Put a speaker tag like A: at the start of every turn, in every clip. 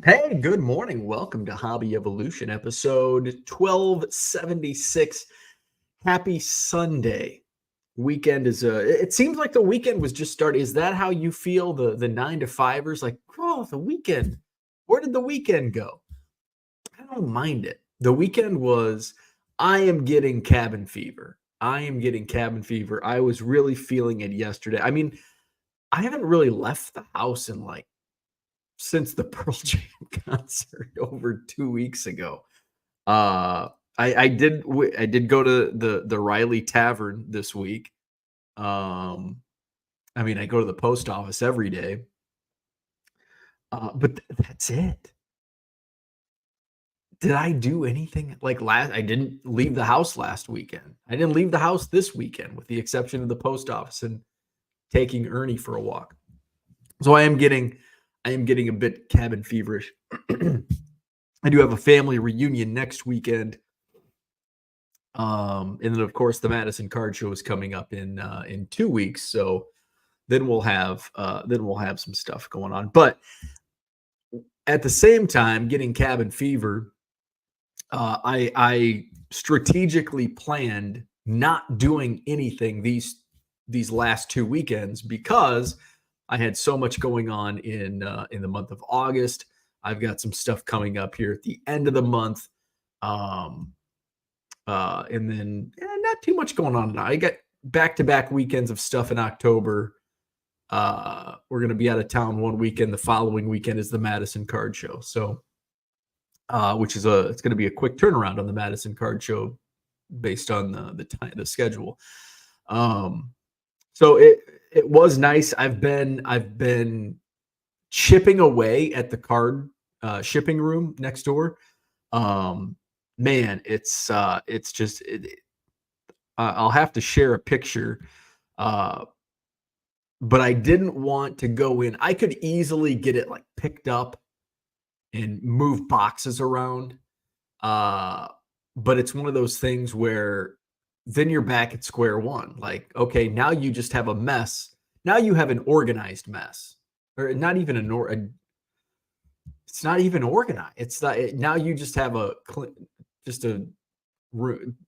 A: Hey, good morning. Welcome to Hobby Evolution, episode 1276. Happy Sunday. Weekend is it seems like the weekend was just started. Is that how you feel? The 9 to 5ers? Like, oh, the weekend. Where did the weekend go? I don't mind it. The weekend was I am getting cabin fever. I am getting cabin fever. I was really feeling it yesterday. I mean, I haven't really left the house in like since the Pearl Jam concert over 2 weeks ago. Uh, I did go to the Riley Tavern this week. Um, I mean, I go to the post office every day, but that's it. Did I do anything like last? I didn't leave the house last weekend. I didn't leave the house this weekend, with the exception of the post office and taking Ernie for a walk. So I am getting a bit cabin feverish. I do have a family reunion next weekend. And then of course the Madison Card Show is coming up in 2 weeks. So then we'll have some stuff going on. But at the same time, getting cabin fever, I strategically planned not doing anything these last 2 weekends because I had so much going on in the month of August. I've got some stuff coming up here at the end of the month. Um, and then not too much going on now. I got back-to-back weekends of stuff in October. We're going to be out of town one weekend. The following weekend is the Madison Card Show. So, it's going to be a quick turnaround on the Madison Card Show based on the schedule. So it was nice. I've been chipping away at the card shipping room next door. Man, it's just I'll have to share a picture, uh, but I didn't want to go in. I could easily get it like picked up and move boxes around, uh, but it's one of those things where then you're back at square one. Like, okay, now you just have a mess. Now you have an organized mess, or not even it's not even organized. It's not now you just have just a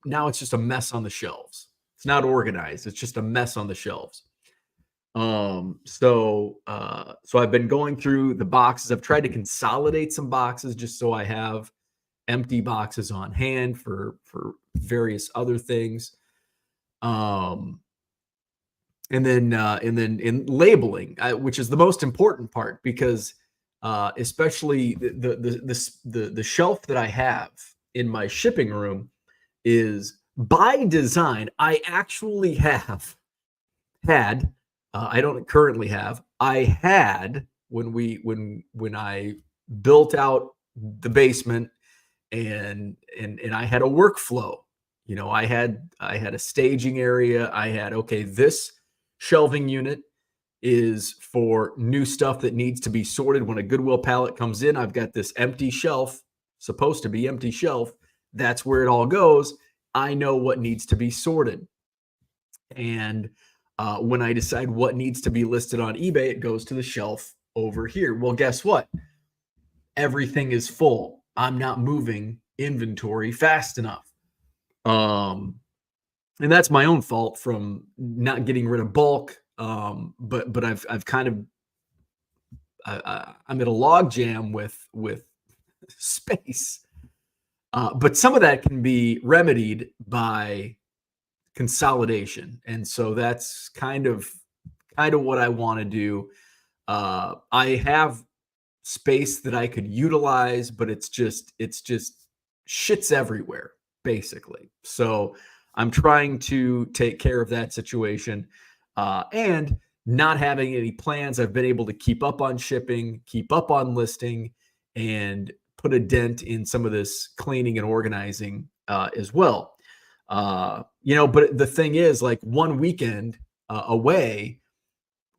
A: now it's just a mess on the shelves. It's not organized. It's just a mess on the shelves. So I've been going through the boxes. I've tried to consolidate some boxes just so I have empty boxes on hand for various other things. Um, and then in labeling, which is the most important part, because especially the shelf that I have in my shipping room is by design. I actually have had I don't currently have. I had when I built out the basement and I had a workflow. I had a staging area. I had, okay, this shelving unit is for new stuff that needs to be sorted when a Goodwill pallet comes in. I've got this empty shelf, supposed to be empty shelf. That's where it all goes. I know what needs to be sorted. And when I decide what needs to be listed on eBay, it goes to the shelf over here. Well, guess what? Everything is full. I'm not moving inventory fast enough. And that's my own fault from not getting rid of bulk. But I've kind of I'm at a log jam with space. But some of that can be remedied by consolidation, and so that's kind of what I want to do. I have space that I could utilize, but it's just shit's everywhere, basically. So I'm trying to take care of that situation, and not having any plans. I've been able to keep up on shipping, keep up on listing, and put a dent in some of this cleaning and organizing as well. But the thing is, like, one weekend away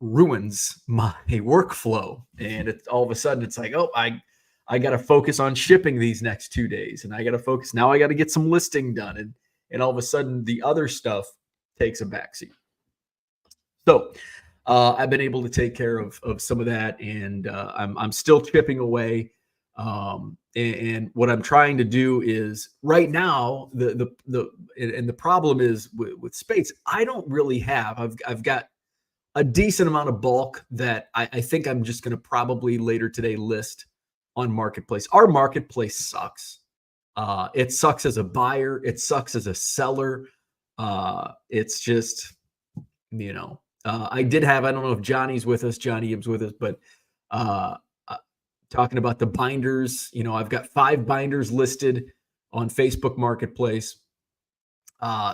A: ruins my workflow, and it's all of a sudden it's like, oh, I got to focus on shipping these next 2 days, and I got to focus now. I got to get some listing done, and all of a sudden the other stuff takes a backseat. So I've been able to take care of some of that, and I'm still chipping away. And what I'm trying to do is right now, the problem is with Spates, I don't really have, I've got a decent amount of bulk that I think I'm just going to probably later today list on Marketplace. Our Marketplace sucks. It sucks as a buyer. It sucks as a seller. It's just, I did have, I don't know if Johnny's with us, Johnny Ibb's with us, but uh, talking about the binders, I've got 5 binders listed on Facebook Marketplace.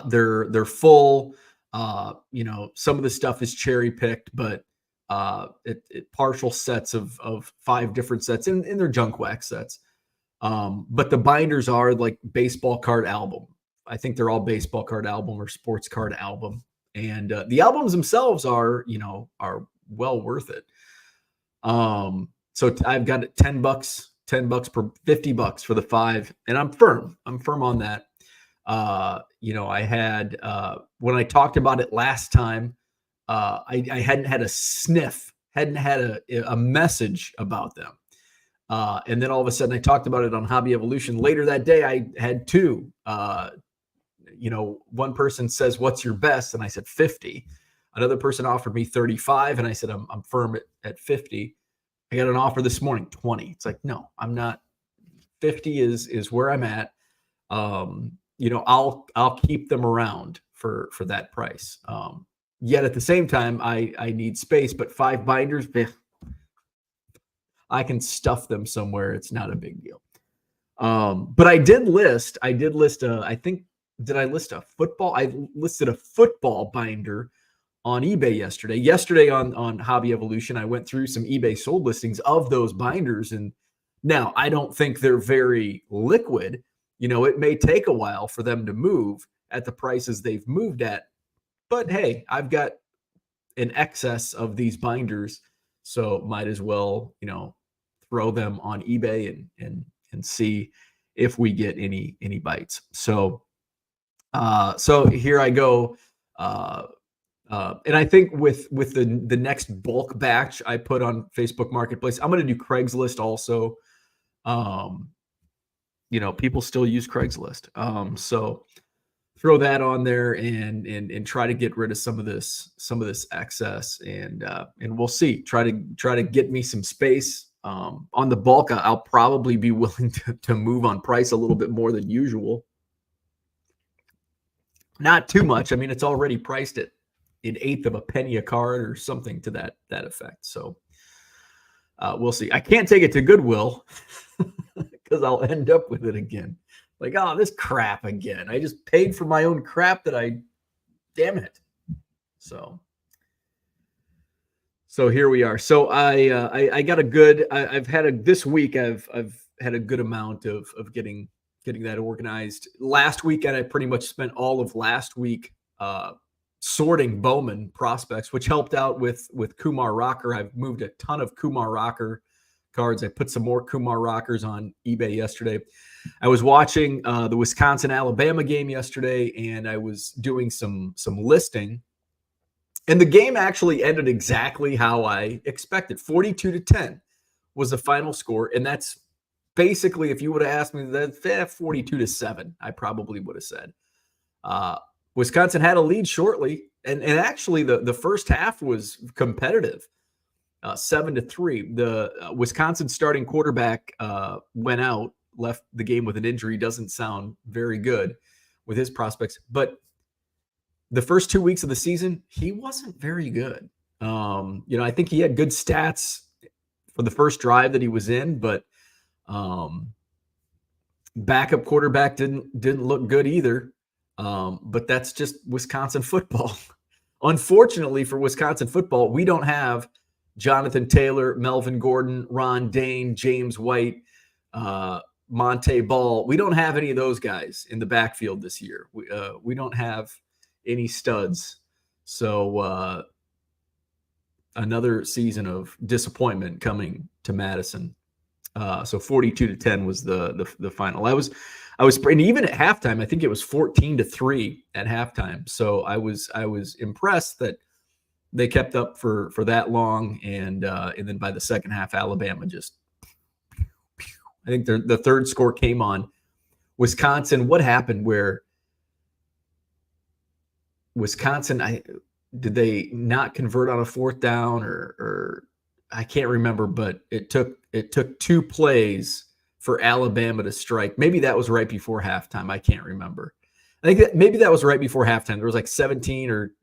A: They're full. Some of the stuff is cherry picked, but partial sets of 5 different sets, and they're junk wax sets. But the binders are like baseball card album. I think they're all baseball card album or sports card album, and the albums themselves are well worth it. So I've got $10, $10 per $50 for the 5, and I'm firm on that. I had when I talked about it last time, I hadn't had a sniff, hadn't had a message about them. And then all of a sudden I talked about it on Hobby Evolution. Later that day, I had 2. One person says, "What's your best?" And I said 50. Another person offered me 35, and I said, I'm firm at 50. I got an offer this morning, 20. It's like, no, I'm not. 50 is where I'm at. I'll keep them around for that price. Yet at the same time, I need space, but 5 binders, I can stuff them somewhere. It's not a big deal. But I did list did I list a football? I listed a football binder on eBay yesterday. Yesterday on Hobby Evolution, I went through some eBay sold listings of those binders. And now I don't think they're very liquid. It may take a while for them to move at the prices they've moved at. But hey, I've got an excess of these binders, so might as well, throw them on eBay and see if we get any bites. So here I go. And I think with the next bulk batch I put on Facebook Marketplace, I'm going to do Craigslist also. People still use Craigslist. So throw that on there and try to get rid of some of this excess, and we'll see. Try to get me some space. On the bulk, I'll probably be willing to move on price a little bit more than usual. Not too much. I mean, it's already priced at an eighth of a penny a card or something to that effect. So we'll see. I can't take it to Goodwill because I'll end up with it again. Like, oh, this crap again. I just paid for my own crap damn it. So here we are. So I got this week I've had a good amount of getting that organized. Last weekend, I pretty much spent all of last week sorting Bowman prospects, which helped out with Kumar Rocker. I've moved a ton of Kumar Rocker cards. I put some more Kumar Rockers on eBay yesterday. I was watching the Wisconsin-Alabama game yesterday, and I was doing some listing. And the game actually ended exactly how I expected. 42-10 was the final score, and that's basically, if you would have asked me that 42-7, I probably would have said. Wisconsin had a lead shortly, and actually the first half was competitive, 7-3. The Wisconsin starting quarterback went out, left the game with an injury. Doesn't sound very good with his prospects, but the first 2 weeks of the season, he wasn't very good. I think he had good stats for the first drive that he was in, but backup quarterback didn't look good either. But that's just Wisconsin football. Unfortunately for Wisconsin football, we don't have Jonathan Taylor, Melvin Gordon, Ron Dane, James White, Monte Ball. We don't have any of those guys in the backfield this year. We don't have any studs. So another season of disappointment coming to Madison. So 42-10 was the final. I was, and even at halftime, I think it was 14-3 at halftime. So I was impressed that they kept up for that long, and then by the second half, Alabama just I think the third score came on Wisconsin. What happened where Wisconsin, did they not convert on a fourth down or I can't remember, but it took 2 plays for Alabama to strike. Maybe that was right before halftime. I can't remember. I think maybe that was right before halftime. There was like 17 or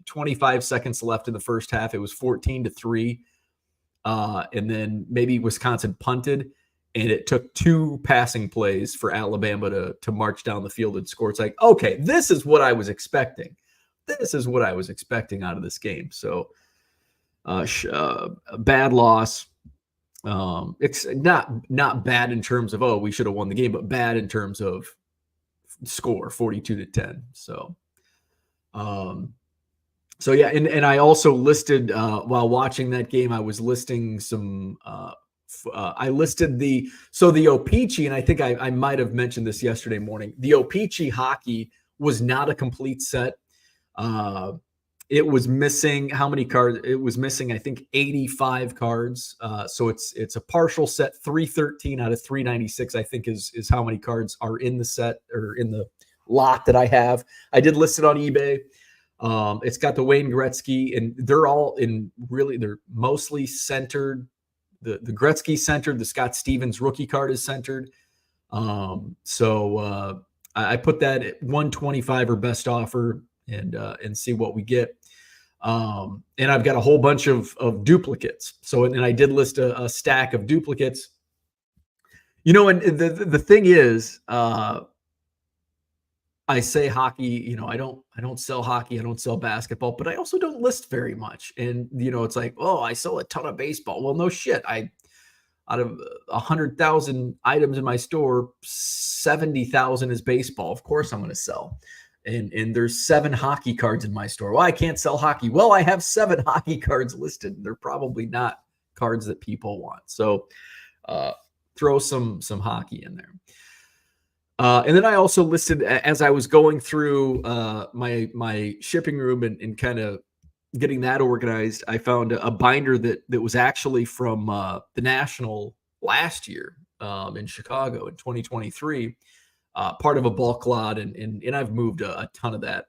A: 25 seconds left in the first half. It was 14-3. And then maybe Wisconsin punted, and it took 2 passing plays for Alabama to march down the field and score. It's like, okay, this is what I was expecting. This is what I was expecting out of this game. So bad loss. It's not bad in terms of, oh, we should have won the game, but bad in terms of score, 42-10. So yeah, and I also listed while watching that game, I was listing some I listed the O-Pee-Chee, and I think I might have mentioned this yesterday morning. The O-Pee-Chee hockey was not a complete set. It was missing how many cards? It was missing, I think, 85 cards. So it's a partial set. 313 out of 396, I think, is how many cards are in the set or in the lot that I have. I did list it on eBay. It's got the Wayne Gretzky, and they're all they're mostly centered. The Gretzky centered. The Scott Stevens rookie card is centered. So I put that at 125 or best offer and see what we get. And I've got a whole bunch of duplicates. So, and I did list a stack of duplicates. And the thing is, I say hockey, I don't sell hockey. I don't sell basketball, but I also don't list very much. And, it's like, oh, I sell a ton of baseball. Well, no shit. Out of 100,000 items in my store, 70,000 is baseball. Of course I'm going to sell. And there's 7 hockey cards in my store. Well, I can't sell hockey. Well, I have 7 hockey cards listed. They're probably not cards that people want. So throw some hockey in there. And then I also listed, as I was going through my shipping room and kind of getting that organized, I found a binder that was actually from the National last year in Chicago in 2023. Part of a bulk lot, and I've moved a ton of that.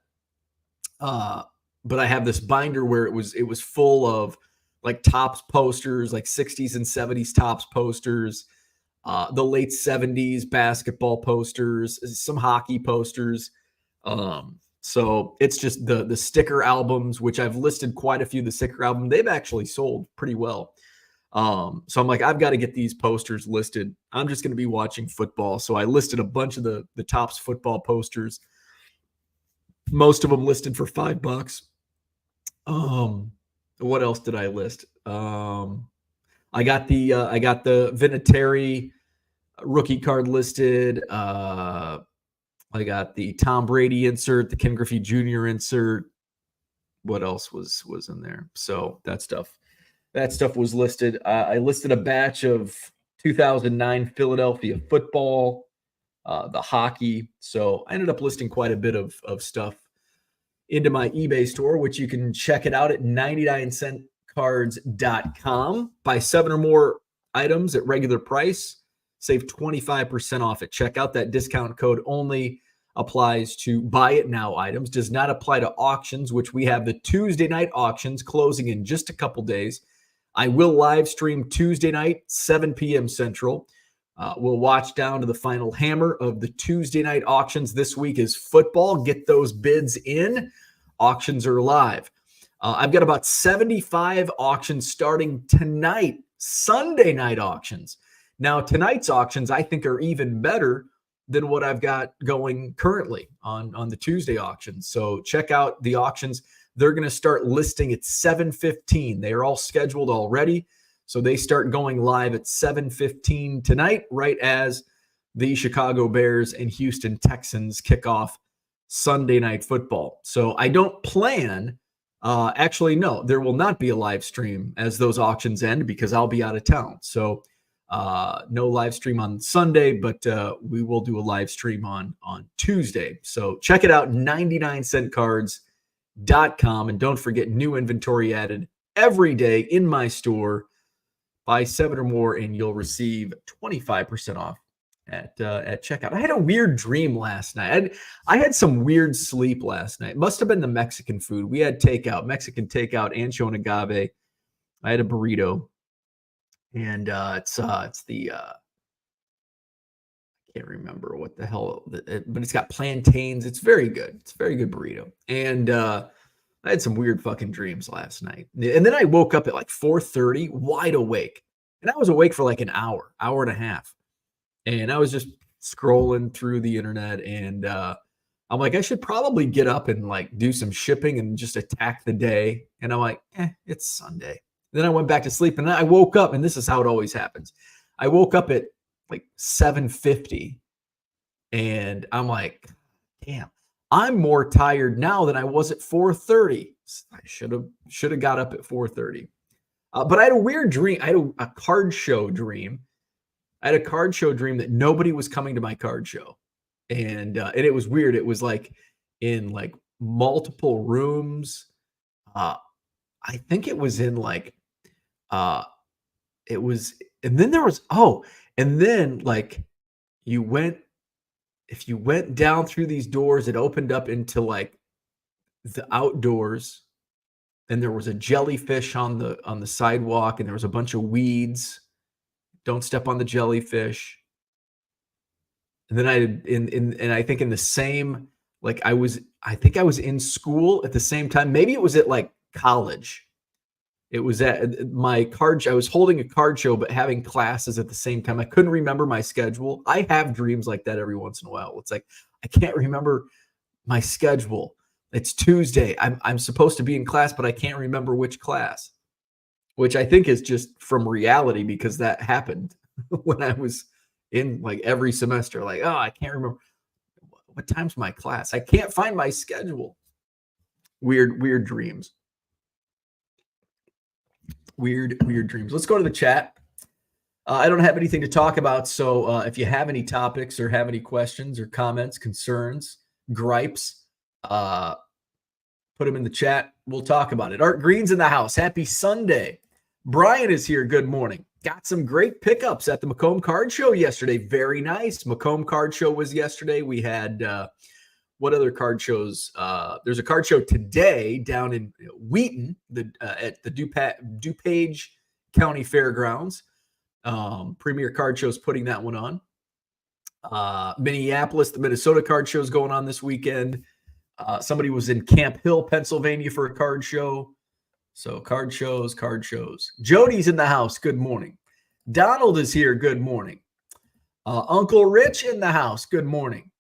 A: But I have this binder where it was full of like Topps posters, like 60s and 70s Topps posters, the late 70s basketball posters, some hockey posters. So it's just the sticker albums, which I've listed quite a few. The sticker album, they've actually sold pretty well. So I'm like, I've got to get these posters listed. I'm just going to be watching football. So I listed a bunch of the Topps football posters, most of them listed for $5. What else did I list? I got the Vinatieri rookie card listed. I got the Tom Brady insert, the Ken Griffey Jr. insert. What else was in there? So that stuff was listed. I listed a batch of 2009 Philadelphia football, the hockey. So I ended up listing quite a bit of stuff into my eBay store, which you can check it out at 99centcards.com. Buy 7 or more items at regular price. Save 25% off at checkout. That discount code only applies to buy it now items, does not apply to auctions, which we have the Tuesday night auctions closing in just a couple days. I will live stream Tuesday night, 7 p.m. Central. We'll watch down to the final hammer of the Tuesday night auctions. This week is football. Get those bids in. Auctions are live. I've got about 75 auctions starting tonight, Sunday night auctions. Now, tonight's auctions, I think, are even better than what I've got going currently on the Tuesday auctions. So check out the auctions. They're going to start listing at 7:15. They are all scheduled already. So they start going live at 7:15 tonight, right as the Chicago Bears and Houston Texans kick off Sunday night football. So I don't plan, actually, no, there will not be a live stream as those auctions end because I'll be out of town. So no live stream on Sunday, but we will do a live stream on Tuesday. So check it out, 99centcards.com. And don't forget, new inventory added every day in my store. Buy 7 or more, and you'll receive 25% off at checkout. I had a weird dream last night. I had some weird sleep last night. It must have been the Mexican food. We had Mexican takeout, ancho and agave. I had a burrito, and it's the I can't remember what the hell, but it's got plantains. It's very good. It's a very good burrito. And I had some weird fucking dreams last night. And then I woke up at like 4:30, wide awake. And I was awake for like an hour and a half. And I was just scrolling through the internet, and I'm like, I should probably get up and like do some shipping and just attack the day. And I'm like, it's Sunday. Then I went back to sleep, and then I woke up, and this is how it always happens. I woke up at like 7:50, and I'm like, damn, I'm more tired now than I was at 4:30. I should have got up at 4:30. But I had a weird dream. I had a card show dream. I had a card show dream that nobody was coming to my card show, and it was weird. It was like in like multiple rooms. I think it was in like it was, and then there was and then like if you went down through these doors, it opened up into like the outdoors, and there was a jellyfish on the sidewalk, and there was a bunch of weeds. Don't step on the jellyfish. And then I think in the same, like I think I was in school at the same time. Maybe it was at like college. It was at my card. I was holding a card show, but having classes at the same time. I couldn't remember my schedule. I have dreams like that every once in a while. It's like, I can't remember my schedule. It's Tuesday. I'm supposed to be in class, but I can't remember which class, which I think is just from reality, because that happened when I was in like every semester. Like, I can't remember what time's my class. I can't find my schedule. Weird dreams. Weird dreams. Let's go to the chat. I don't have anything to talk about, so if you have any topics or have any questions or comments, concerns, gripes, put them in the chat. We'll talk about it. Art Green's in the house. Happy Sunday. Brian is here. Good morning. Got some great pickups at the Macomb Card Show yesterday. Very nice. Macomb Card Show was yesterday. We had what other card shows? There's a card show today down in Wheaton, at the DuPage County Fairgrounds. Premier Card Show's putting that one on. Minneapolis, the Minnesota Card Show's going on this weekend. Somebody was in Camp Hill, Pennsylvania for a card show. So card shows. Jody's in the house. Good morning. Donald is here. Good morning. Uncle Rich in the house. Good morning.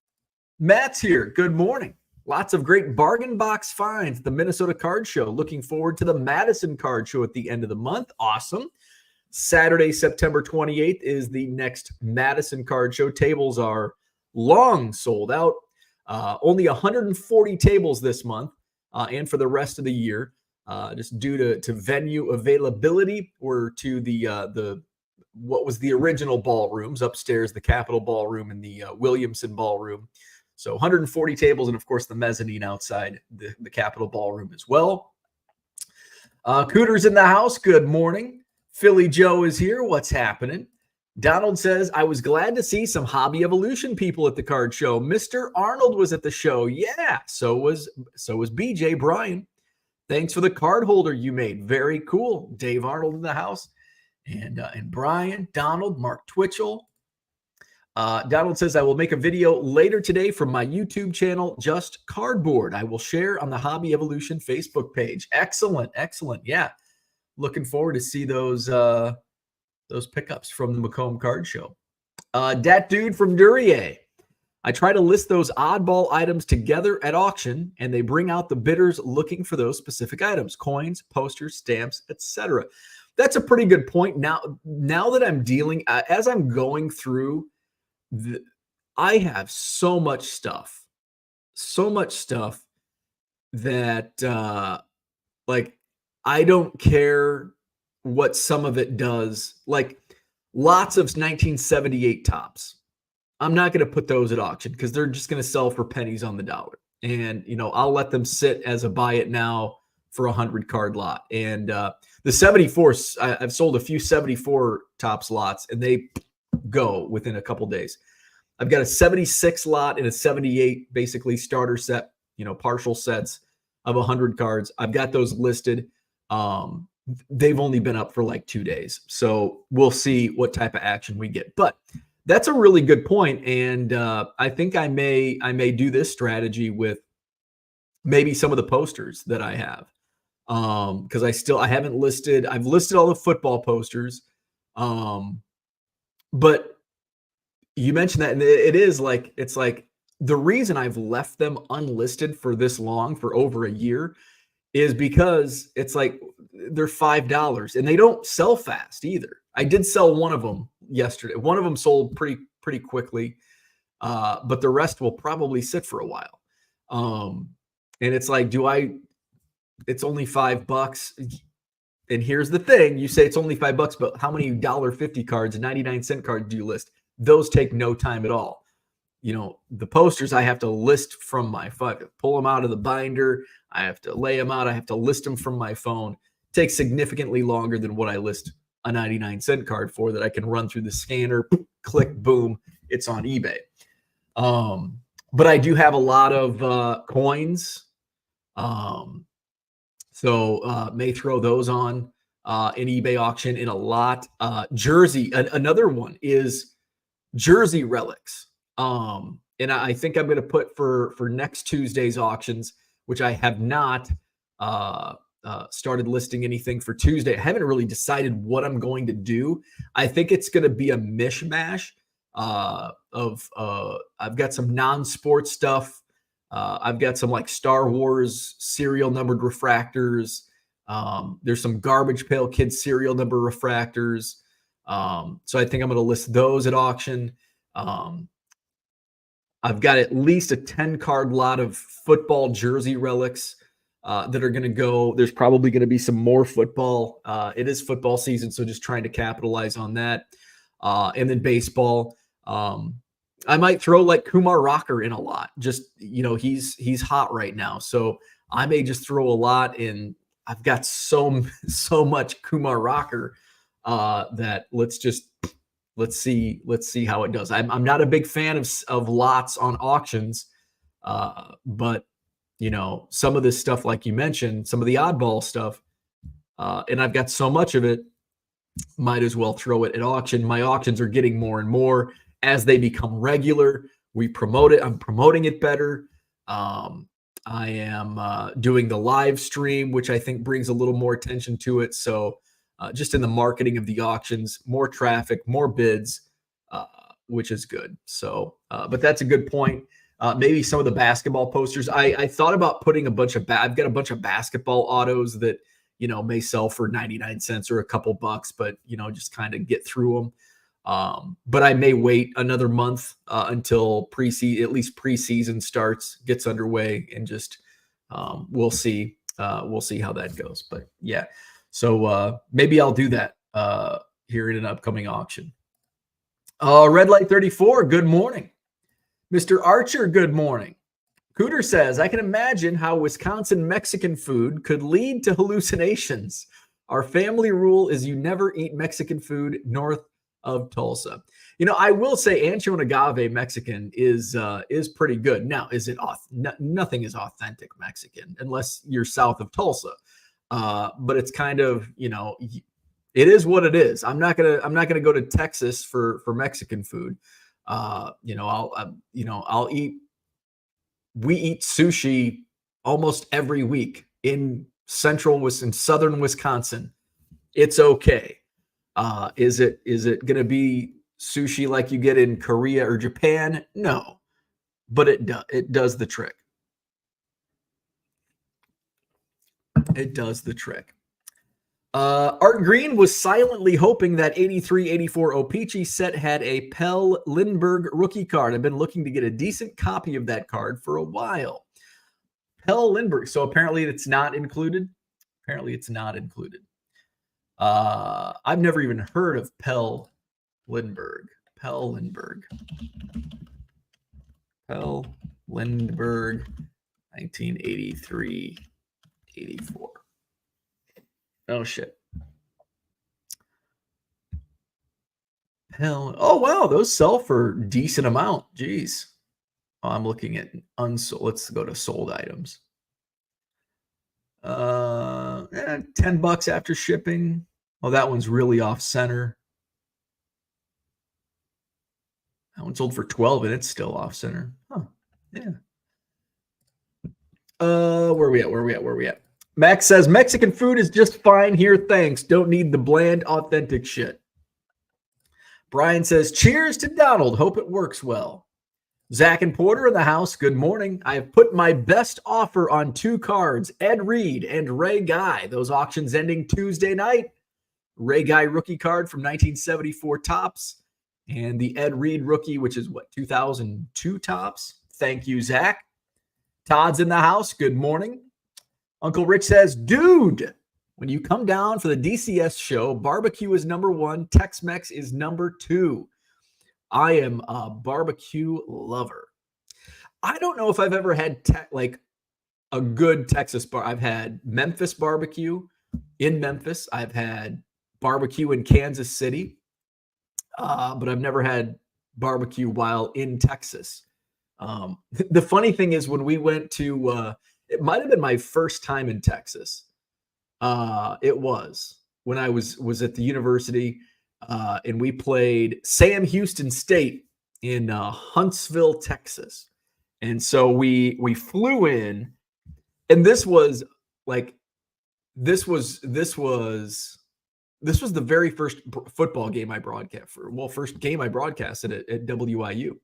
A: Matt's here. Good morning. Lots of great bargain box finds at the Minnesota Card Show. Looking forward to the Madison Card Show at the end of the month. Awesome. Saturday, September 28th is the next Madison Card Show. Tables are long sold out. Only 140 tables this month and for the rest of the year, just due to venue availability, or to the what was the original ballrooms upstairs, the Capitol Ballroom and the Williamson Ballroom. So 140 tables, and of course the mezzanine outside the Capitol Ballroom as well. Cooter's in the house. Good morning. Philly Joe is here. What's happening? Donald says, I was glad to see some Hobby Evolution people at the card show. Mr. Arnold was at the show. Yeah, so was BJ Brian. Thanks for the card holder you made. Very cool. Dave Arnold in the house. And Brian, Donald, Mark Twitchell. Donald says, I will make a video later today from my YouTube channel, Just Cardboard. I will share on the Hobby Evolution Facebook page. Excellent. Yeah. Looking forward to see those pickups from the Macomb Card Show. Dat Dude from Duryea. I try to list those oddball items together at auction, and they bring out the bidders looking for those specific items: coins, posters, stamps, etc. That's a pretty good point. Now that I'm dealing, as I'm going through, I have so much stuff that like, I don't care what some of it does. Like, lots of 1978 tops. I'm not going to put those at auction because they're just going to sell for pennies on the dollar. And, I'll let them sit as a buy it now, for a 100-card lot. And the 74, I've sold a few 74 Topps lots, and they go within a couple days. I've got a 76 lot and a 78 basically starter set, partial sets of 100 cards. I've got those listed. They've only been up for like 2 days. So we'll see what type of action we get. But that's a really good point. And I think I may do this strategy with maybe some of the posters that I have. Because I haven't listed, I've listed all the football posters. But you mentioned that, and it's like the reason I've left them unlisted for this long, for over a year, is because it's like they're $5 and they don't sell fast either. I did sell one of them yesterday. One of them sold pretty quickly, but the rest will probably sit for a while. And it's like, it's only $5. And here's the thing, you say it's only $5, but how many $1.50 cards, 99-cent cards do you list? Those take no time at all. The posters I have to list from my phone, pull them out of the binder. I have to lay them out. I have to list them from my phone. It takes significantly longer than what I list a 99-cent card for, that I can run through the scanner, click, boom, it's on eBay. But I do have a lot of coins. So may throw those on an eBay auction in a lot. Jersey, another one is jersey relics. And I think I'm going to put for next Tuesday's auctions, which I have not started listing anything for Tuesday. I haven't really decided what I'm going to do. I think it's going to be a mishmash of I've got some non-sports stuff. I've got some like Star Wars serial numbered refractors. There's some Garbage Pail Kids serial number refractors. So I think I'm going to list those at auction. I've got at least a 10-card lot of football jersey relics that are going to go. There's probably going to be some more football. It is football season, so just trying to capitalize on that. And then baseball. I might throw like Kumar Rocker in a lot. Just, he's hot right now. So I may just throw a lot in. I've got so much Kumar Rocker that let's see how it does. I'm not a big fan of lots on auctions, but some of this stuff, like you mentioned, some of the oddball stuff, and I've got so much of it, might as well throw it at auction. My auctions are getting more and more as they become regular. We promote it. I'm promoting it better. I am doing the live stream, which I think brings a little more attention to it. So just in the marketing of the auctions, more traffic, more bids, which is good. So, but that's a good point. Maybe some of the basketball posters. I thought about putting I've got a bunch of basketball autos that, may sell for 99 cents or a couple bucks, but, just kind of get through them. But I may wait another month until at least preseason gets underway, and just we'll see. We'll see how that goes. But yeah, so maybe I'll do that here in an upcoming auction. Red Light 34, good morning. Mr. Archer, good morning. Cooter says, I can imagine how Wisconsin Mexican food could lead to hallucinations. Our family rule is you never eat Mexican food north of Tulsa. I will say Ancho and Agave Mexican is pretty good. Now, is it nothing is authentic Mexican unless you're south of Tulsa. But it's kind of, it is what it is. I'm not gonna go to Texas for Mexican food. We eat sushi almost every week in southern Wisconsin. It's okay. Is it going to be sushi like you get in Korea or Japan? No, but it does the trick. It does the trick. Art Green was silently hoping that 83-84 O-Pee-Chee set had a Pell Lindbergh rookie card. I've been looking to get a decent copy of that card for a while. Pell Lindbergh. So apparently it's not included. I've never even heard of Pell Lindbergh. Pell Lindbergh, 1983-84. Oh shit. Hell. Oh wow, those sell for decent amount. Jeez. Oh, I'm looking at unsold. Let's go to sold items. $10 after shipping. Oh, that one's really off center. That one sold for 12 and it's still off center. Huh. Yeah. Where are we at? Where are we at? Where are we at? Max says Mexican food is just fine here. Thanks. Don't need the bland, authentic shit. Brian says, cheers to Donald. Hope it works well. Zach and Porter in the house. Good morning. I have put my best offer on 2 cards, Ed Reed and Ray Guy. Those auctions ending Tuesday night. Ray Guy rookie card from 1974 Topps. And the Ed Reed rookie, which is what, 2002 Topps. Thank you, Zach. Todd's in the house. Good morning. Uncle Rich says, dude, when you come down for the DCS show, barbecue is number 1. Tex-Mex is number 2. I am a barbecue lover. I don't know if I've ever had like a good Texas bar. I've had Memphis barbecue in Memphis. I've had barbecue in Kansas City, but I've never had barbecue while in Texas. The funny thing is when we went to, it might have been my first time in Texas. It was when I was at the university. And we played Sam Houston State in Huntsville, Texas. And so we flew in, and this was the very first football game I broadcast first game I broadcasted at WIU.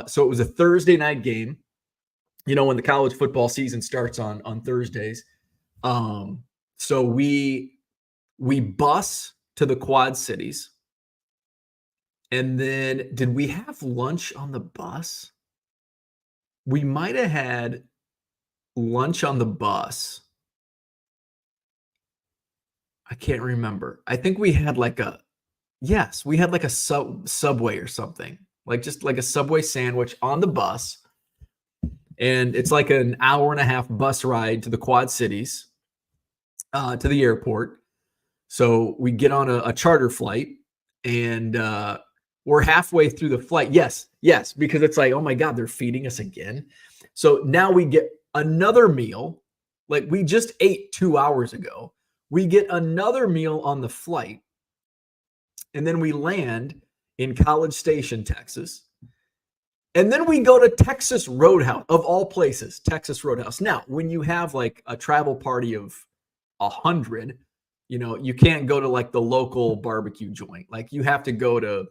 A: So it was a Thursday night game, when the college football season starts on Thursdays. So we bus to the Quad Cities. And then did we have lunch on the bus? We might have had lunch on the bus. I can't remember. I think we had like a Subway or something. Just like a Subway sandwich on the bus. And it's like an hour and a half bus ride to the Quad Cities, to the airport. So we get on a charter flight, and we're halfway through the flight. Yes, because it's like, oh my God, they're feeding us again. So now we get another meal. Like we just ate 2 hours ago. We get another meal on the flight. And then we land in College Station, Texas. And then we go to Texas Roadhouse, of all places, Texas Roadhouse. Now, when you have like a travel party of 100, you can't go to like the local barbecue joint. Like you have to go to,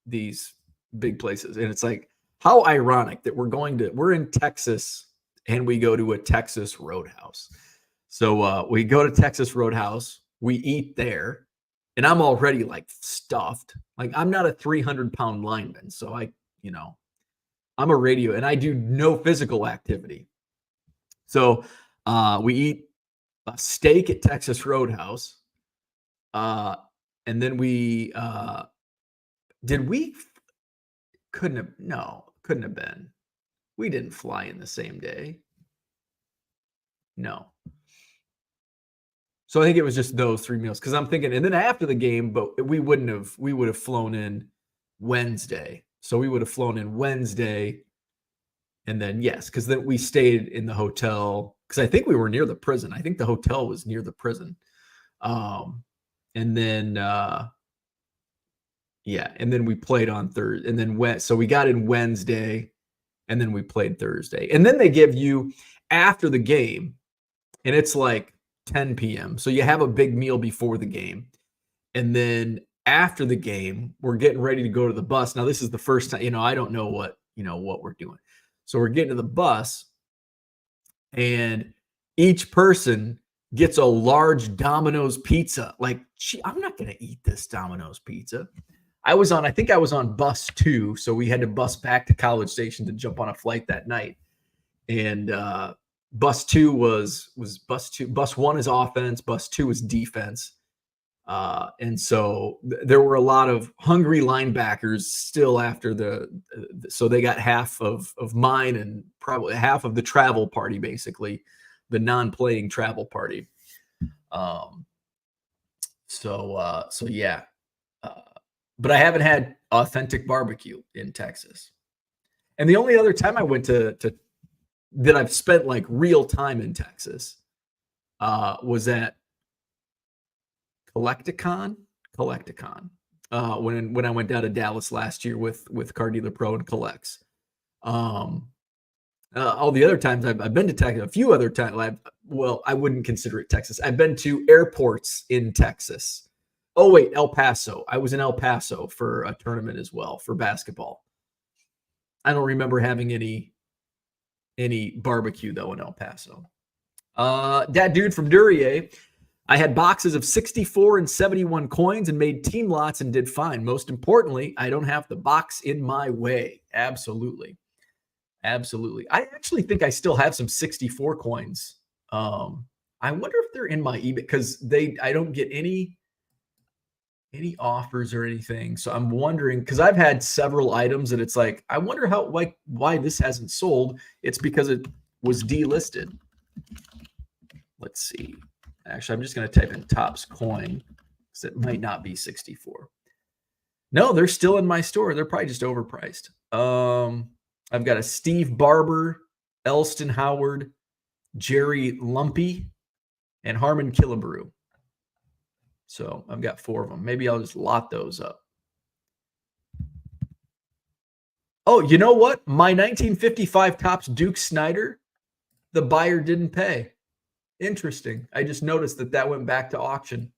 A: these big places. And it's like, how ironic that we're in Texas and we go to a Texas Roadhouse. So we go to Texas Roadhouse, we eat there, and I'm already like stuffed. Like I'm not a 300-pound lineman. So I'm a radio and I do no physical activity. So we eat a steak at Texas Roadhouse. And then we couldn't have been. We didn't fly in the same day. No. So I think it was just those 3 meals. Cause I'm thinking, and then after the game, but we would have flown in Wednesday. So we would have flown in Wednesday. And then, yes, because then we stayed in the hotel because I think we were near the prison. I think the hotel was near the prison. And then, and then we played on Thursday. And then so we got in Wednesday, and then we played Thursday. And then they give you after the game, and it's like 10 p.m. So you have a big meal before the game. And then after the game, we're getting ready to go to the bus. Now, this is the first time, I don't know what we're doing. So we're getting to the bus, and each person gets a large Domino's pizza. Like, I'm not going to eat this Domino's pizza. I think I was on bus 2. So we had to bus back to College Station to jump on a flight that night. And bus 2 was bus 2. Bus 1 is offense. Bus 2 is defense. And so there were a lot of hungry linebackers still after so they got half of mine and probably half of the travel party, basically the non-playing travel party. Um, so yeah. But I haven't had authentic barbecue in Texas. And the only other time I went to that I've spent like real time in Texas was at Collecticon. When I went down to Dallas last year with Car Dealer Pro and Collects. All the other times I've been to Texas, a few other times. I wouldn't consider it Texas. I've been to airports in Texas. Oh wait, El Paso. I was in El Paso for a tournament as well for basketball. I don't remember having any barbecue though in El Paso. That dude from Duryea. I had boxes of 64 and 71 coins and made team lots and did fine. Most importantly, I don't have the box in my way. Absolutely. I actually think I still have some 64 coins. I wonder if they're in my eBay because I don't get any offers or anything. So I'm wondering, because I've had several items and it's like, I wonder why this hasn't sold. It's because it was delisted. Let's see. Actually, I'm just going to type in Topps coin because it might not be 64. No, they're still in my store. They're probably just overpriced. I've got a Steve Barber, Elston Howard, Jerry Lumpy, and Harmon Killebrew. So I've got 4 of them. Maybe I'll just lot those up. Oh, you know what? My 1955 Topps Duke Snyder, the buyer didn't pay. Interesting. I just noticed that went back to auction.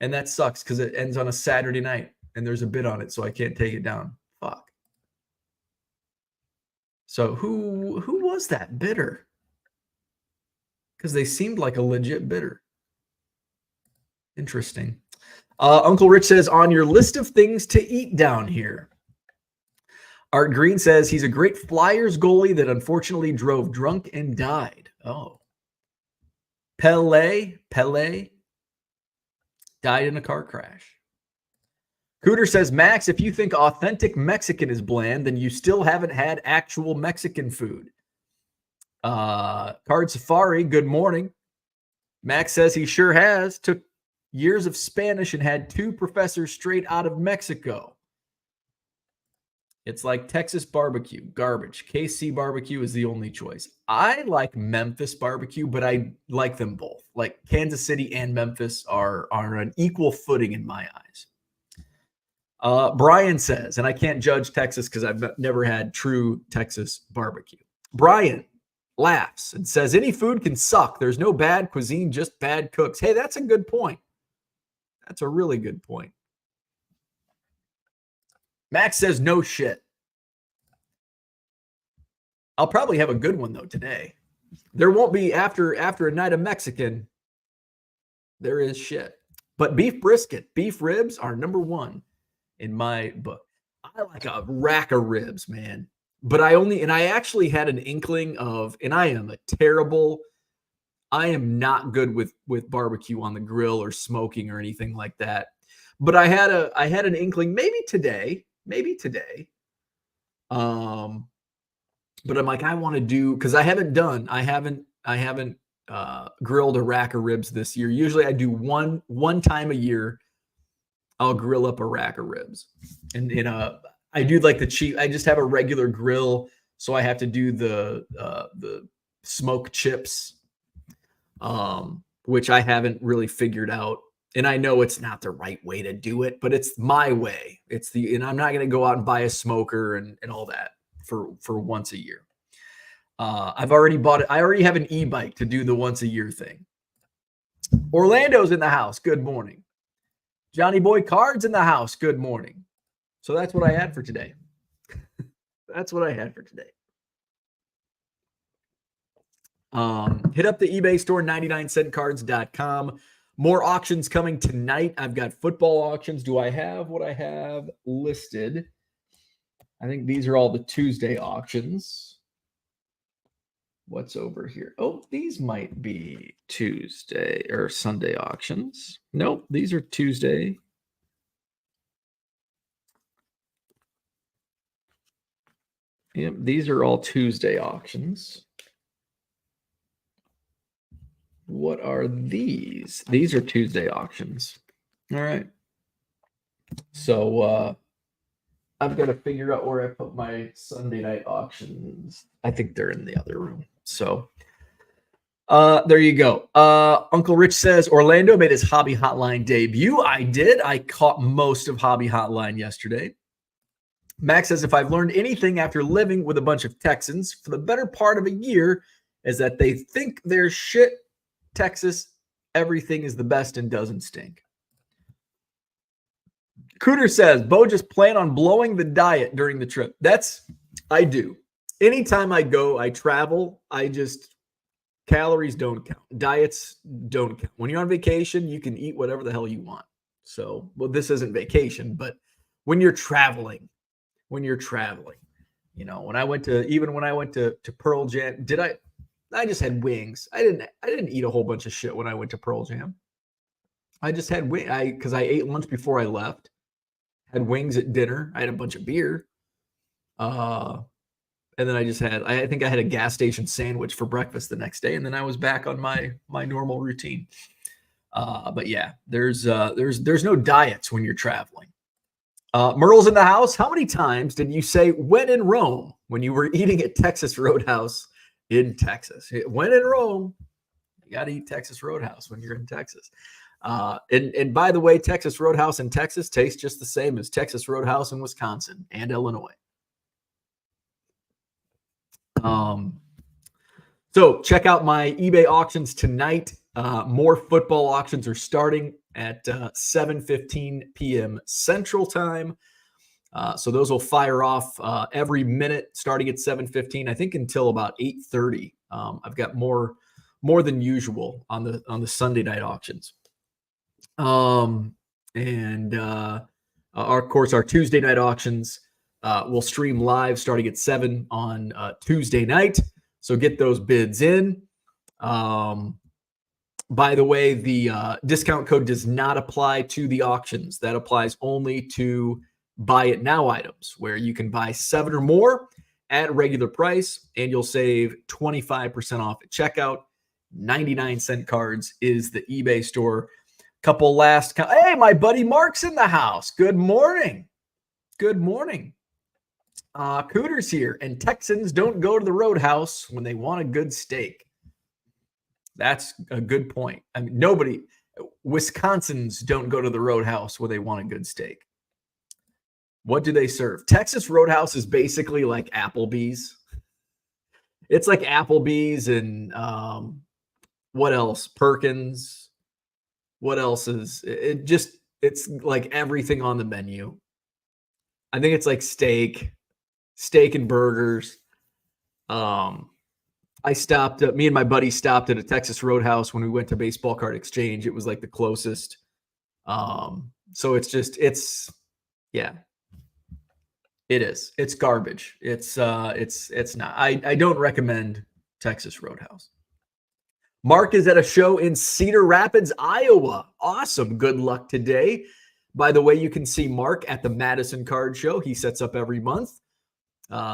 A: And that sucks because it ends on a Saturday night and there's a bid on it, so I can't take it down. Fuck. So who was that bidder? Because they seemed like a legit bidder. Interesting. Uncle Rich says, on your list of things to eat down here. Art Green says he's a great Flyers goalie that unfortunately drove drunk and died. Oh. Pele died in a car crash. Cooter says, Max, if you think authentic Mexican is bland, then you still haven't had actual Mexican food. Card Safari, good morning. Max says he sure has. Took years of Spanish and had 2 professors straight out of Mexico. It's like Texas barbecue, garbage. KC barbecue is the only choice. I like Memphis barbecue, but I like them both. Like Kansas City and Memphis are on equal footing in my eyes. Brian says, and I can't judge Texas because I've never had true Texas barbecue. Brian laughs and says, any food can suck. There's no bad cuisine, just bad cooks. Hey, that's a good point. That's a really good point. Max says, no shit. I'll probably have a good one, though, today. There won't be after a night of Mexican. There is shit. But beef brisket, beef ribs are number 1 in my book. I like a rack of ribs, man. But I actually had an inkling of, and I am not good with barbecue on the grill or smoking or anything like that. But I had an inkling maybe today. But I'm like, I want to do, because I haven't grilled a rack of ribs this year. Usually I do one time a year. I'll grill up a rack of ribs, and I do like the cheap. I just have a regular grill, so I have to do the smoke chips, which I haven't really figured out. And I know it's not the right way to do it, but it's my way. And I'm not going to go out and buy a smoker and all that for once a year. I've already bought it. I already have an e-bike to do the once a year thing. Orlando's in the house. Good morning. Johnny Boy Cards in the house. Good morning. So that's what I had for today. Hit up the eBay store, 99centcards.com. More auctions coming tonight. I've got football auctions. Do I have what I have listed? I think these are all the Tuesday auctions. What's over here? Oh, these might be Tuesday or Sunday auctions. Nope, these are Tuesday. Yep, these are all Tuesday auctions. What are these? These are Tuesday auctions. All right. So I've got to figure out where I put my Sunday night auctions. I think they're in the other room. So there you go. Uncle Rich says Orlando made his Hobby Hotline debut. I did. I caught most of Hobby Hotline yesterday. Max says, if I've learned anything after living with a bunch of Texans for the better part of a year, is that they think they're shit. Texas, everything is the best and doesn't stink. Cooter says, Bo, just plan on blowing the diet during the trip. I do. Anytime I go, I travel, calories don't count. Diets don't count. When you're on vacation, you can eat whatever the hell you want. So, well, this isn't vacation, but when you're traveling, when I went to Pearl Jam, I just had wings. I didn't eat a whole bunch of shit when I went to Pearl Jam. I just had because I ate lunch before I left. Had wings at dinner. I had a bunch of beer. And then I think I had a gas station sandwich for breakfast the next day, and then I was back on my normal routine. But yeah, there's no diets when you're traveling. Merle's in the house. How many times did you say "when in Rome" when you were eating at Texas Roadhouse in Texas? When in Rome, you got to eat Texas Roadhouse when you're in Texas. And by the way, Texas Roadhouse in Texas tastes just the same as Texas Roadhouse in Wisconsin and Illinois. So check out my eBay auctions tonight. More football auctions are starting at 7:15 p.m. Central Time. So those will fire off every minute starting at 7:15, I think until about 8:30. I've got more than usual on the Sunday night auctions. Of course, our Tuesday night auctions will stream live starting at 7 on Tuesday night. So get those bids in. By the way, the discount code does not apply to the auctions. That applies only to buy it now items, where you can buy 7 or more at regular price, and you'll save 25% off at checkout. 99-cent cards is the eBay store. Hey, my buddy Mark's in the house. Good morning. Cooter's here, and Texans don't go to the Roadhouse when they want a good steak. That's a good point. I mean, Wisconsins don't go to the Roadhouse when they want a good steak. What do they serve? Texas Roadhouse is basically like Applebee's. It's like Applebee's and what else? Perkins. What else is it? It's like everything on the menu. I think it's like steak and burgers. Me and my buddy stopped at a Texas Roadhouse when we went to Baseball Card Exchange. It was like the closest. So it is. It's garbage. It's not. I don't recommend Texas Roadhouse. Mark is at a show in Cedar Rapids, Iowa. Awesome. Good luck today. By the way, you can see Mark at the Madison Card Show. He sets up every month.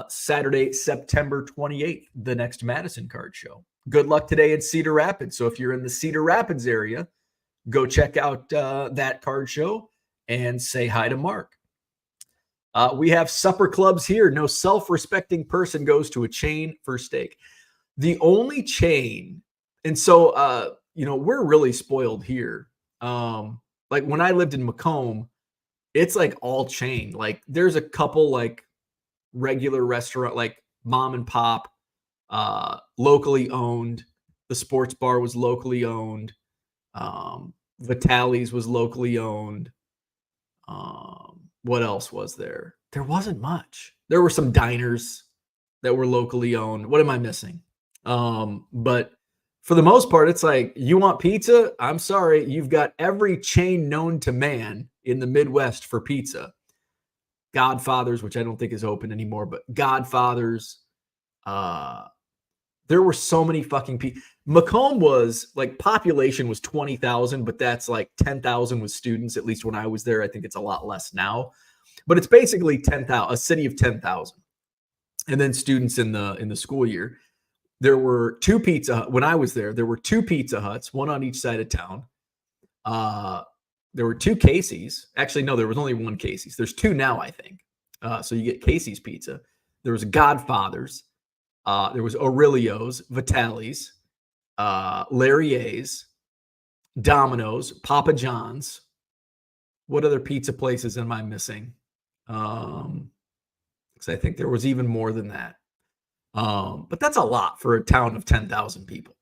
A: Saturday, September 28th, the next Madison Card Show. Good luck today in Cedar Rapids. So if you're in the Cedar Rapids area, go check out that card show and say hi to Mark. We have supper clubs here. No self-respecting person goes to a chain for steak. The only chain, and so, we're really spoiled here. Like when I lived in Macomb, it's like all chain. Like there's a couple like regular restaurant, like mom and pop, locally owned. The sports bar was locally owned. Vitale's was locally owned. What else was there? There wasn't much. There were some diners that were locally owned. What am I missing? But for the most part, it's like, you want pizza? I'm sorry. You've got every chain known to man in the Midwest for pizza. Godfather's, which I don't think is open anymore, but Godfather's. There were so many fucking people. Macomb was like, population was 20,000, but that's like 10,000 with students. At least when I was there, I think it's a lot less now, but it's basically 10,000, a city of 10,000, and then students in the school year. There were two when I was there were two Pizza Huts, one on each side of town. There were two Casey's. Actually, no, there was only one Casey's. There's two now, I think. So you get Casey's Pizza. There was Godfather's. There was Aurelio's, Vitali's, Larry's, Domino's, Papa John's. What other pizza places am I missing? Because I think there was even more than that. But that's a lot for a town of 10,000 people.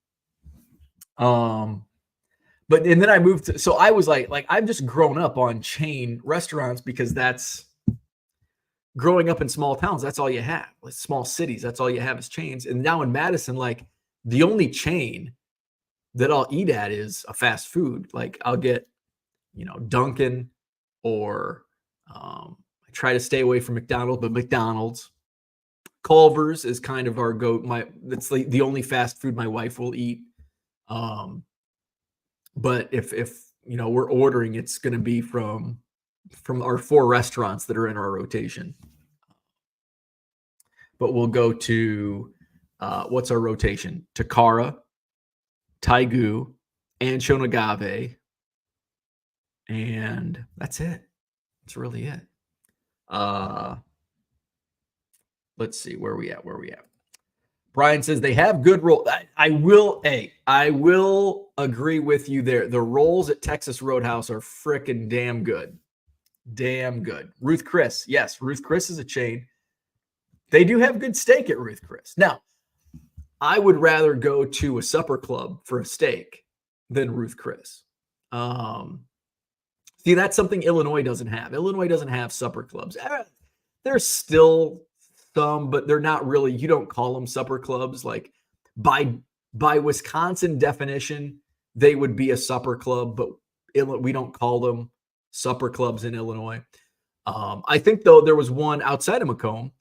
A: But and then I moved to, so I was like I've just grown up on chain restaurants because that's growing up in small towns. That's all you have. Like small cities, that's all you have is chains. And now in Madison, like the only chain that I'll eat at is a fast food. Like I'll get, Dunkin' or I try to stay away from McDonald's, but McDonald's. Culver's is kind of our that's the only fast food my wife will eat. But if we're ordering, it's going to be from our 4 restaurants that are in our rotation. But we'll go to what's our rotation? Takara, Taigu, Ancho Nagave, and that's it. That's really it. Let's see where we at. Brian says they have good rolls. I will agree with you there. The rolls at Texas Roadhouse are freaking damn good. Damn good. Ruth Chris. Yes, Ruth Chris is a chain. They do have good steak at Ruth Chris. Now, I would rather go to a supper club for a steak than Ruth Chris. See, that's something Illinois doesn't have. Illinois doesn't have supper clubs. There's still some, but they're not really, you don't call them supper clubs. Like by Wisconsin definition, they would be a supper club, but we don't call them supper clubs in Illinois. I think though there was one outside of Macomb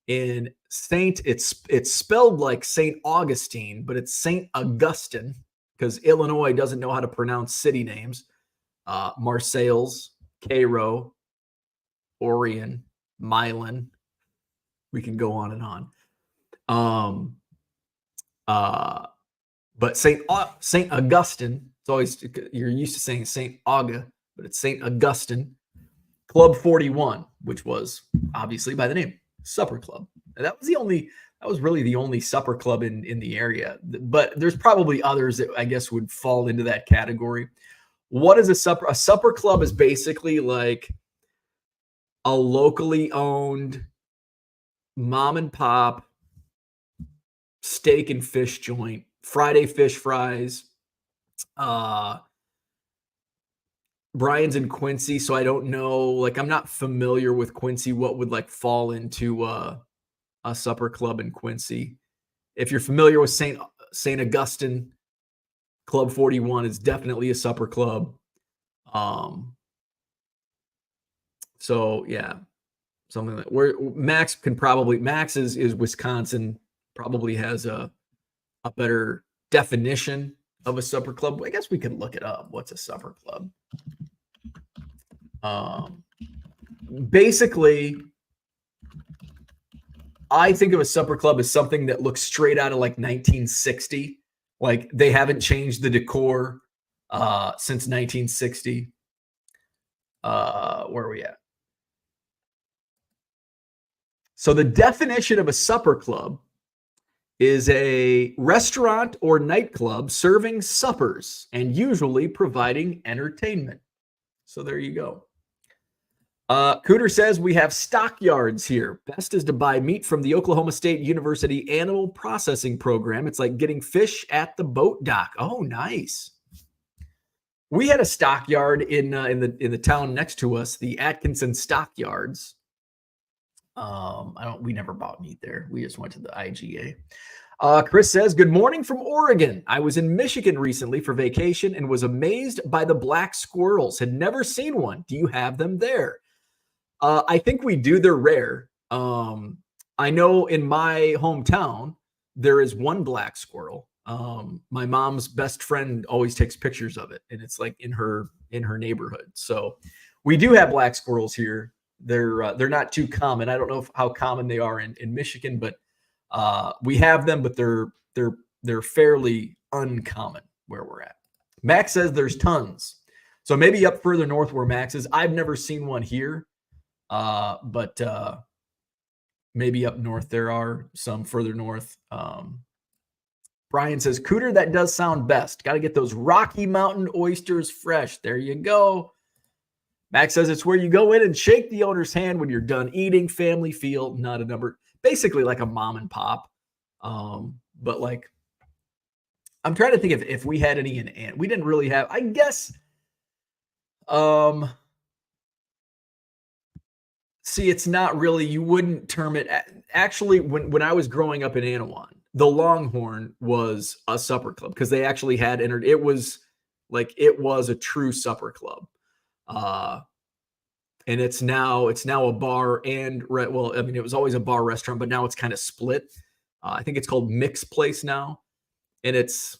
A: in it's spelled like St. Augustine, but it's St. Augustine because Illinois doesn't know how to pronounce city names. Marseilles, Cairo, Orion, Milan. We can go on and on. But St. Augustine, it's always, you're used to saying St. Auga, but it's St. Augustine. Club 41, which was obviously by the name Supper Club. And that was really the only supper club in the area. But there's probably others that I guess would fall into that category. What is a supper? A supper club is basically like a locally owned mom and pop steak and fish joint, Friday fish fries. Brian's in Quincy, so I don't know. Like, I'm not familiar with Quincy. What would like fall into a supper club in Quincy? If you're familiar with St. Augustine, Club 41 is definitely a supper club. So yeah, something like where Max is Wisconsin, probably has a better definition of a supper club. I guess we could look it up. What's a supper club? Basically, I think of a supper club as something that looks straight out of like 1960. Like they haven't changed the decor since 1960. Where are we at? So the definition of a supper club is a restaurant or nightclub serving suppers and usually providing entertainment. So there you go. Cooter says we have stockyards here. Best is to buy meat from the Oklahoma State University Animal Processing Program. It's like getting fish at the boat dock. Oh, nice. We had a stockyard in the town next to us, the Atkinson Stockyards. We never bought meat there. We just went to the IGA. Chris says, good morning from Oregon. I was in Michigan recently for vacation and was amazed by the black squirrels. Had never seen one. Do you have them there? I think we do. They're rare. I know in my hometown, there is one black squirrel. My mom's best friend always takes pictures of it, and it's like in her neighborhood. So we do have black squirrels here. They're not too common. I don't know how common they are in Michigan, but we have them, but they're they're fairly uncommon where we're at. Max says there's tons. So maybe up further north where Max is. I've never seen one here, but maybe up north there are some further north. Brian says, Cooter, that does sound best. Got to get those Rocky Mountain oysters fresh. There you go. Max says it's where you go in and shake the owner's hand when you're done eating. Family feel, not a number. Basically like a mom and pop. But like, I'm trying to think if we had any in Ant. We didn't really have, I guess. See, it's not really, you wouldn't term it. Actually, when I was growing up in Anawan, the Longhorn was a supper club because they actually had entered. It was a true supper club. And it's now a bar and well, I mean, it was always a bar restaurant, but now it's kind of split. I think it's called Mix Place now, and it's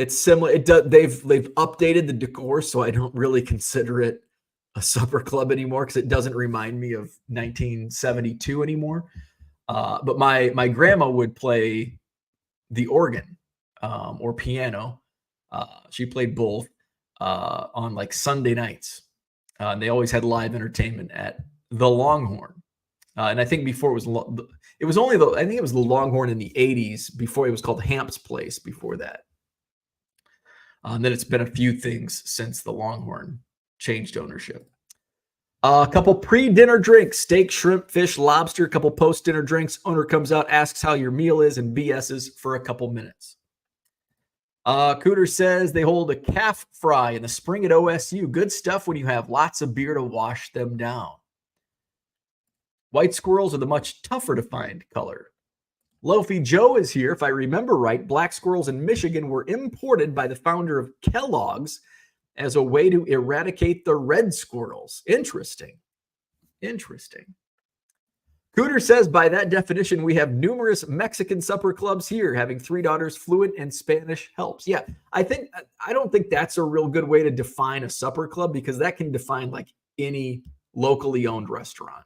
A: similar. They've updated the decor, so I don't really consider it a supper club anymore because it doesn't remind me of 1972 anymore. But my grandma would play the organ or piano. She played both on like Sunday nights. And they always had live entertainment at the Longhorn. And I think before I think it was the Longhorn in the 80s before it was called Hamp's Place before that. And then it's been a few things since the Longhorn changed ownership. A couple pre-dinner drinks, steak, shrimp, fish, lobster, a couple post-dinner drinks. Owner comes out, asks how your meal is, and BS's for a couple minutes. Cooter says they hold a calf fry in the spring at OSU. Good stuff when you have lots of beer to wash them down. White squirrels are the much tougher to find color. Loafy Joe is here. If I remember right, black squirrels in Michigan were imported by the founder of Kellogg's as a way to eradicate the red squirrels. Interesting. Cooter says, by that definition, we have numerous Mexican supper clubs here. Having 3 daughters fluent in Spanish helps. Yeah, I don't think that's a real good way to define a supper club because that can define like any locally owned restaurant.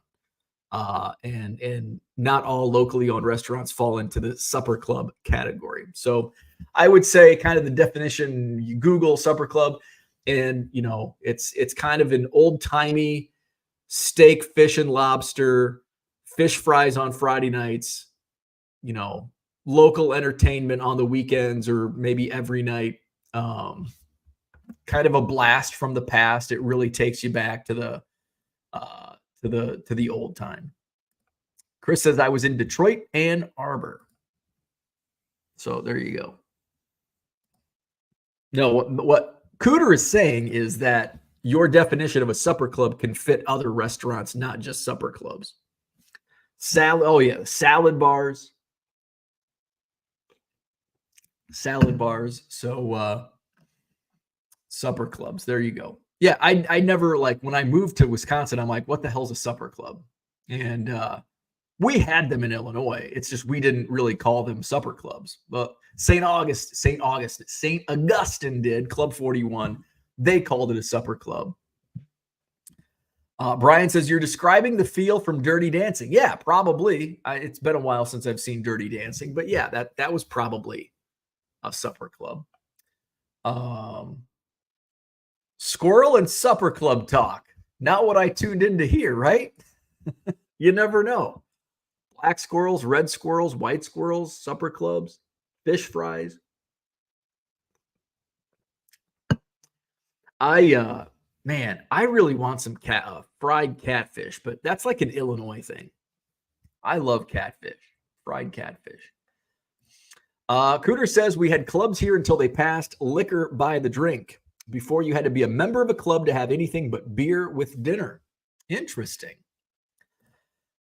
A: And not all locally owned restaurants fall into the supper club category. So I would say kind of the definition, you Google supper club, and it's kind of an old-timey steak, fish, and lobster, fish fries on Friday nights, local entertainment on the weekends or maybe every night. Kind of a blast from the past. It really takes you back to the old time. Chris says I was in Detroit, Ann Arbor. So there you go. No, what Cooter is saying is that your definition of a supper club can fit other restaurants, not just supper clubs. Salad. Oh yeah, salad bars. So supper clubs. There you go. Yeah, I never when I moved to Wisconsin, I'm like, what the hell's a supper club? And we had them in Illinois. It's just we didn't really call them supper clubs. But St. Augustine did, Club 41. They called it a supper club. Brian says, you're describing the feel from Dirty Dancing. Yeah, probably. It's been a while since I've seen Dirty Dancing. But yeah, that was probably a supper club. Squirrel and supper club talk. Not what I tuned in to hear, right? You never know. Black squirrels, red squirrels, white squirrels, supper clubs, fish fries. I really want some fried catfish, but that's like an Illinois thing. I love catfish, fried catfish. Cooter says we had clubs here until they passed liquor by the drink. Before you had to be a member of a club to have anything but beer with dinner. Interesting.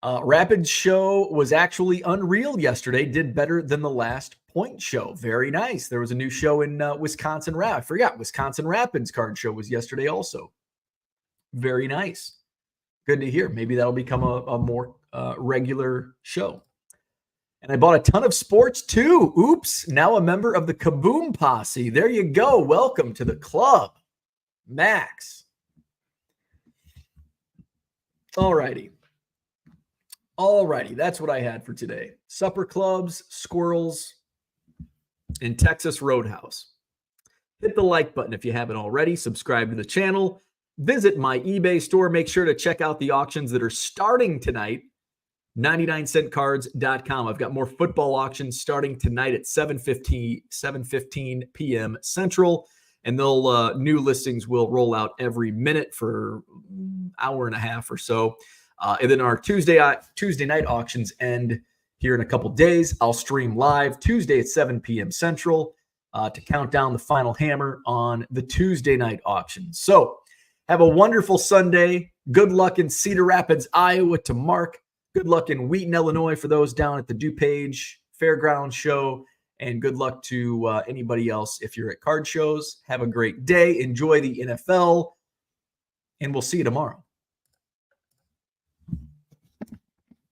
A: Rapid show was actually unreal yesterday. Did better than the last point show. Very nice. There was a new show in Wisconsin. I forgot. Wisconsin Rapids card show was yesterday also. Very nice. Good to hear. Maybe that'll become a more regular show. And I bought a ton of sports too. Oops. Now a member of the Kaboom Posse. There you go. Welcome to the club, Max. All righty. That's what I had for today. Supper clubs, squirrels, in Texas Roadhouse. Hit the like button if you haven't already. Subscribe to the channel. Visit my eBay store. Make sure to check out the auctions that are starting tonight. 99centcards.com. I've got more football auctions starting tonight at 7:15 p.m. Central. And new listings will roll out every minute for an hour and a half or so. And then our Tuesday night auctions end here in a couple days. I'll stream live Tuesday at 7 p.m. Central to count down the final hammer on the Tuesday night auction. So have a wonderful Sunday. Good luck in Cedar Rapids, Iowa to Mark. Good luck in Wheaton, Illinois for those down at the DuPage Fairground Show. And good luck to anybody else if you're at card shows. Have a great day. Enjoy the NFL. And we'll see you tomorrow.